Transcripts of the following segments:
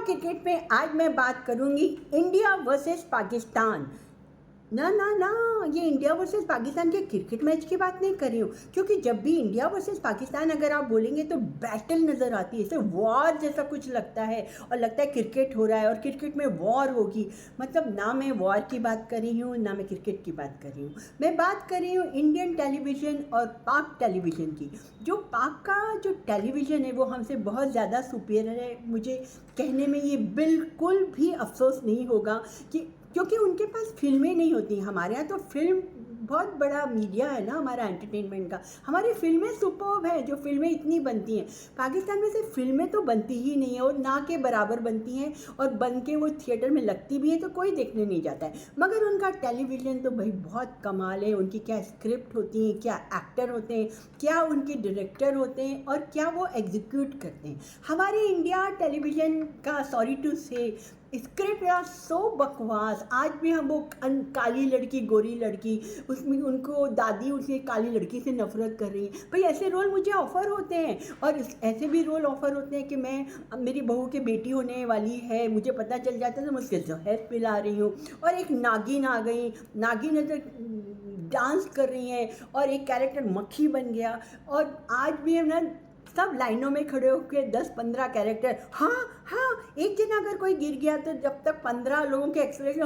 Cricket में आज मैं बात करूंगी इंडिया वर्सेस पाकिस्तान। ना ना ना, ये इंडिया वर्सेस पाकिस्तान के क्रिकेट मैच की बात नहीं कर रही हूँ, क्योंकि जब भी इंडिया वर्सेस पाकिस्तान अगर आप बोलेंगे तो बैटल नज़र आती है, इसे वॉर जैसा कुछ लगता है और लगता है क्रिकेट हो रहा है और क्रिकेट में वॉर होगी। मतलब ना मैं वॉर की बात कर रही हूँ ना मैं क्रिकेट की बात कर रही हूँ, मैं बात कर रही हूँ इंडियन टेलीविज़न और पाक टेलीविज़न की। जो पाक का जो टेलीविज़न है वो हमसे बहुत ज़्यादा सुपीरियर है। मुझे कहने में ये बिल्कुल भी अफसोस नहीं होगा कि क्योंकि उनके पास फिल्में नहीं होती। हमारे यहाँ तो फिल्म बहुत बड़ा मीडिया है ना हमारा एंटरटेनमेंट का, हमारी फिल्में सुपर्ब है, जो फिल्में इतनी बनती हैं। पाकिस्तान में से फिल्में तो बनती ही नहीं है और ना के बराबर बनती हैं, और बन के वो थिएटर में लगती भी है तो कोई देखने नहीं जाता है। मगर उनका टेलीविज़न तो भाई बहुत कमाल है। उनकी क्या स्क्रिप्ट होती है, क्या एक्टर होते हैं, क्या उनके डायरेक्टर होते हैं और क्या वो एग्जीक्यूट करते हैं। हमारे इंडिया टेलीविज़न का सॉरी टू से स्क्रिप्ट यार सो बकवास। आज भी हम वो काली लड़की गोरी लड़की, उसमें उनको दादी उसे काली लड़की से नफरत कर रही है। भाई ऐसे रोल मुझे ऑफ़र होते हैं और ऐसे भी रोल ऑफ़र होते हैं कि मैं मेरी बहू की बेटी होने वाली है, मुझे पता चल जाता है तो मैं उसके जहर पिला रही हूँ। और एक नागिन आ गई, नागिन है तो डांस कर रही हैं और एक कैरेक्टर मक्खी बन गया। और आज भी है ना सब लाइनों में खड़े होकर 10-15 कैरेक्टर, हाँ हाँ, एक दिन अगर कोई गिर गया तो जब तक 15 लोगों के एक्सप्रेशन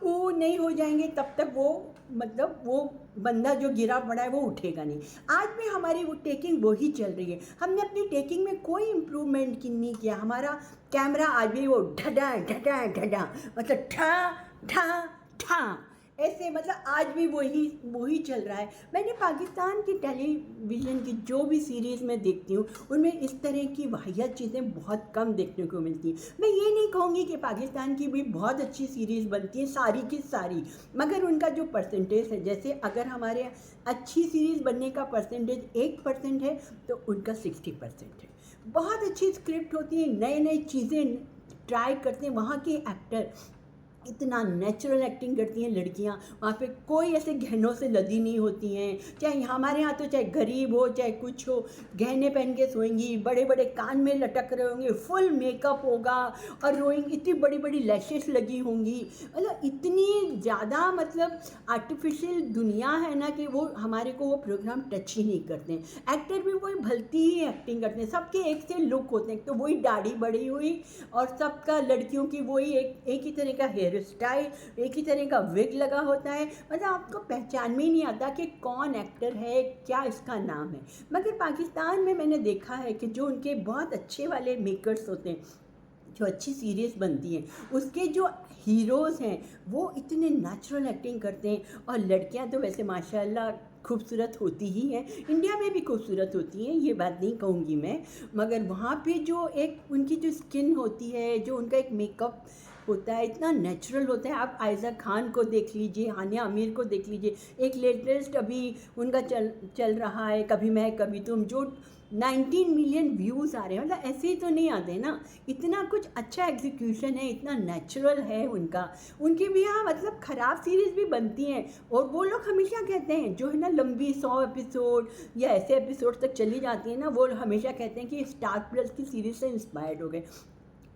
वो नहीं हो जाएंगे तब तक वो मतलब वो बंदा जो गिरा पड़ा है वो उठेगा नहीं। आज भी हमारी वो टेकिंग वही चल रही है। हमने अपनी टेकिंग में कोई इम्प्रूवमेंट की नहीं किया। हमारा कैमरा आज भी वो ढडा ढडा ढडा, मतलब ठा ठा ठा ऐसे, मतलब आज भी वही वही चल रहा है। मैंने पाकिस्तान की टेलीविज़न की जो भी सीरीज़ मैं देखती हूँ उनमें इस तरह की वाहियात चीज़ें बहुत कम देखने को मिलती हैं। मैं ये नहीं कहूँगी कि पाकिस्तान की भी बहुत अच्छी सीरीज़ बनती है सारी की सारी, मगर उनका जो परसेंटेज है, जैसे अगर हमारे अच्छी सीरीज़ बनने का परसेंटेज 1% है तो उनका 60% है। बहुत अच्छी स्क्रिप्ट होती है, नए नए चीज़ें ट्राई करते हैं। वहाँ के एक्टर इतना नेचुरल एक्टिंग करती हैं लड़कियां, वहाँ पे कोई ऐसे गहनों से लदी नहीं होती हैं। चाहे हमारे यहाँ तो चाहे गरीब हो चाहे कुछ हो, गहने पहन के सोएंगी, बड़े बड़े कान में लटक रहे होंगे, फुल मेकअप होगा और रोएंगी, इतनी बड़ी बड़ी लैशेस लगी होंगी। मतलब इतनी ज़्यादा मतलब आर्टिफिशियल दुनिया है ना कि वो हमारे को वो प्रोग्राम टच ही नहीं करते हैं। एक्टर भी वही भलती ही एक्टिंग करते हैं, सबके एक से लुक होते हैं, तो वही दाढ़ी बढ़ी हुई और सबका लड़कियों की वही एक ही तरह का हेयर स्टाइल, एक ही तरह का विग लगा होता है। मतलब आपको पहचान में ही नहीं आता कि कौन एक्टर है, क्या इसका नाम है। मगर पाकिस्तान में मैंने देखा है कि जो उनके बहुत अच्छे वाले मेकर्स होते हैं, जो अच्छी सीरीज़ बनती हैं, उसके जो हीरोज़ हैं वो इतने नेचुरल एक्टिंग करते हैं। और लड़कियां तो वैसे माशाल्लाह खूबसूरत होती ही हैं, इंडिया में भी खूबसूरत होती हैं, ये बात नहीं कहूँगी मैं। मगर वहाँ पे जो एक उनकी जो स्किन होती है, जो उनका एक मेकअप होता है, इतना नेचुरल होता है। आप आयशा खान को देख लीजिए, हानिया आमिर को देख लीजिए, एक लेटेस्ट अभी उनका चल रहा है कभी मैं कभी तुम, जो 19 मिलियन व्यूज़ आ रहे हैं। मतलब ऐसे ही तो नहीं आते ना, इतना कुछ अच्छा एग्जीक्यूशन है, इतना नेचुरल है उनका। उनकी भी यहाँ मतलब ख़राब सीरीज़ भी बनती हैं और वो लोग हमेशा कहते हैं जो है ना लंबी 100 एपिसोड या ऐसे एपिसोड तक चली जाती है ना, वो हमेशा कहते हैं कि स्टार प्लस की सीरीज़ से इंस्पायर्ड हो गए।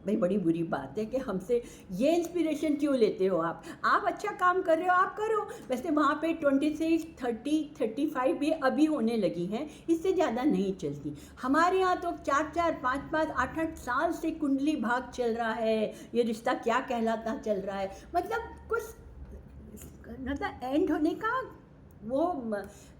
भाई बड़ी बुरी बात है कि हमसे ये इंस्पिरेशन क्यों लेते हो आप अच्छा काम कर रहे हो आप करो। वैसे वहाँ पे 26, 30, 35 भी अभी होने लगी हैं, इससे ज़्यादा नहीं चलती। हमारे यहाँ तो 4-4, 5-5, 8-8 साल से कुंडली भाग चल रहा है, ये रिश्ता क्या कहलाता चल रहा है। मतलब कुछ मतलब एंड होने का वो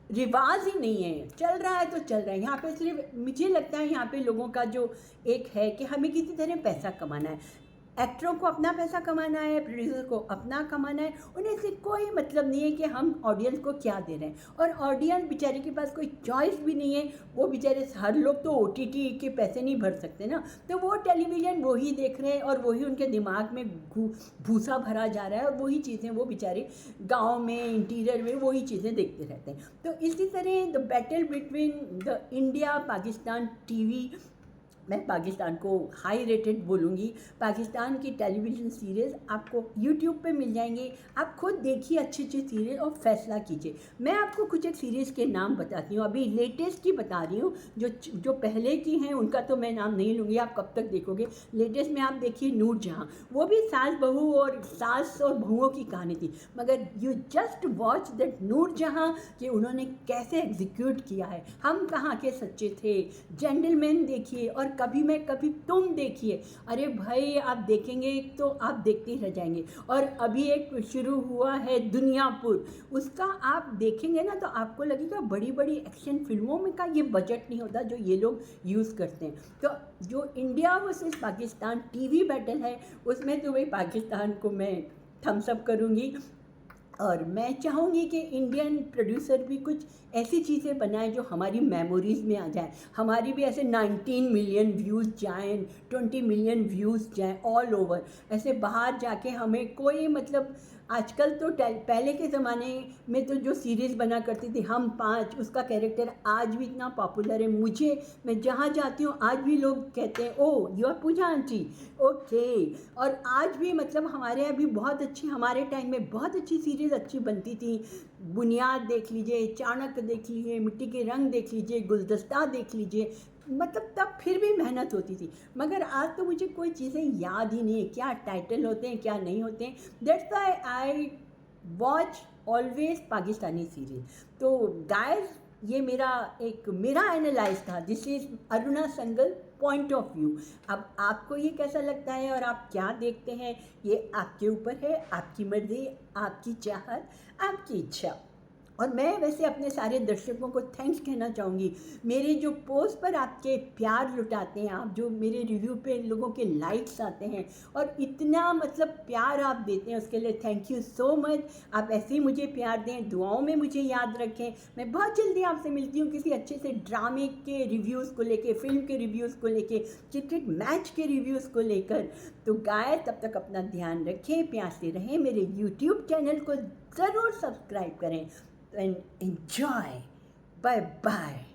रिवाज ही नहीं है, चल रहा है तो चल रहा है। यहाँ पे सिर्फ मुझे लगता है यहाँ पे लोगों का जो एक है कि हमें किसी तरह पैसा कमाना है, एक्टरों को अपना पैसा कमाना है, प्रोड्यूसर को अपना कमाना है। उन्हें से कोई मतलब नहीं है कि हम ऑडियंस को क्या दे रहे हैं। और ऑडियंस बेचारे के पास कोई चॉइस भी नहीं है, वो बेचारे हर लोग तो OTT के पैसे नहीं भर सकते ना, तो वो टेलीविज़न वही देख रहे हैं और वही उनके दिमाग में भूसा भरा जा रहा है और वही चीज़ें वो बेचारे गाँव में इंटीरियर में वही चीज़ें देखते रहते हैं। तो इसी तरह the battle between the India Pakistan TV मैं पाकिस्तान को हाई रेटेड बोलूँगी। पाकिस्तान की टेलीविज़न सीरीज़ आपको यूट्यूब पे मिल जाएंगे, आप खुद देखिए अच्छी अच्छी सीरीज़ और फैसला कीजिए। मैं आपको कुछ एक सीरीज़ के नाम बताती हूँ, अभी लेटेस्ट की बता रही हूँ। जो पहले की हैं उनका तो मैं नाम नहीं लूँगी, आप कब तक देखोगे। लेटेस्ट में आप देखिए नूरजहाँ, वो भी सास बहू और सास और बहुओं की कहानी थी, मगर you just watch that Noorjahan कि उन्होंने कैसे एग्जीक्यूट किया है। हम कहाँ के सच्चे थे, जेंटलमैन देखिए और कभी मैं कभी तुम देखिए। अरे भाई आप देखेंगे तो आप देखते ही रह जाएंगे। और अभी एक शुरू हुआ है दुनियापुर, उसका आप देखेंगे ना तो आपको लगेगा बड़ी बड़ी एक्शन फिल्मों में का ये बजट नहीं होता जो ये लोग यूज़ करते हैं। तो जो India versus Pakistan TV battle है उसमें तो भाई पाकिस्तान को मैं थम्स अप करूँगी। और मैं चाहूँगी कि इंडियन प्रोड्यूसर भी कुछ ऐसी चीज़ें बनाएं जो हमारी मेमोरीज़ में आ जाए, हमारी भी ऐसे 19 मिलियन व्यूज़ जाएँ, 20 मिलियन व्यूज़ जाएँ ऑल ओवर, ऐसे बाहर जाके हमें कोई मतलब। आजकल तो पहले के ज़माने में तो जो सीरीज़ बना करती थी हम पाँच, उसका कैरेक्टर आज भी इतना पॉपुलर है। मैं जहाँ जाती हूँ आज भी लोग कहते हैं oh you are Pooja aunty, okay. और आज भी मतलब हमारे यहाँ भी बहुत अच्छी, हमारे टाइम में बहुत अच्छी सीरीज़ अच्छी बनती थी। बुनियाद देख लीजिए, चाणक्य देख लीजिए, मिट्टी के रंग देख लीजिए, गुलदस्ता देख लीजिए, मतलब तब फिर भी मेहनत होती थी। मगर आज तो मुझे कोई चीज़ें याद ही नहीं है, क्या टाइटल होते हैं क्या नहीं होते हैं। That's why I watch always Pakistani series. तो गाइस ये मेरा एनालाइज था, this is Aruna Sangal point of view. अब आपको ये कैसा लगता है और आप क्या देखते हैं ये आपके ऊपर है, आपकी मर्जी, आपकी चाहत, आपकी इच्छा। और मैं वैसे अपने सारे दर्शकों को थैंक्स कहना चाहूँगी, मेरे जो पोस्ट पर आपके प्यार लुटाते हैं, आप जो मेरे रिव्यू पे लोगों के लाइक्स आते हैं और इतना मतलब प्यार आप देते हैं, उसके लिए थैंक यू सो मच। आप ऐसे ही मुझे प्यार दें, दुआओं में मुझे याद रखें। मैं बहुत जल्दी आपसे मिलती हूँ किसी अच्छे से ड्रामे के रिव्यूज़ को लेके, फिल्म के रिव्यूज़ को लेके, क्रिकेट मैच के रिव्यूज़ को लेकर। तो गाइस तब तक अपना ध्यान रखें, प्यार से रहें, मेरे यूट्यूब चैनल को ज़रूर सब्सक्राइब करें and enjoy. Bye bye.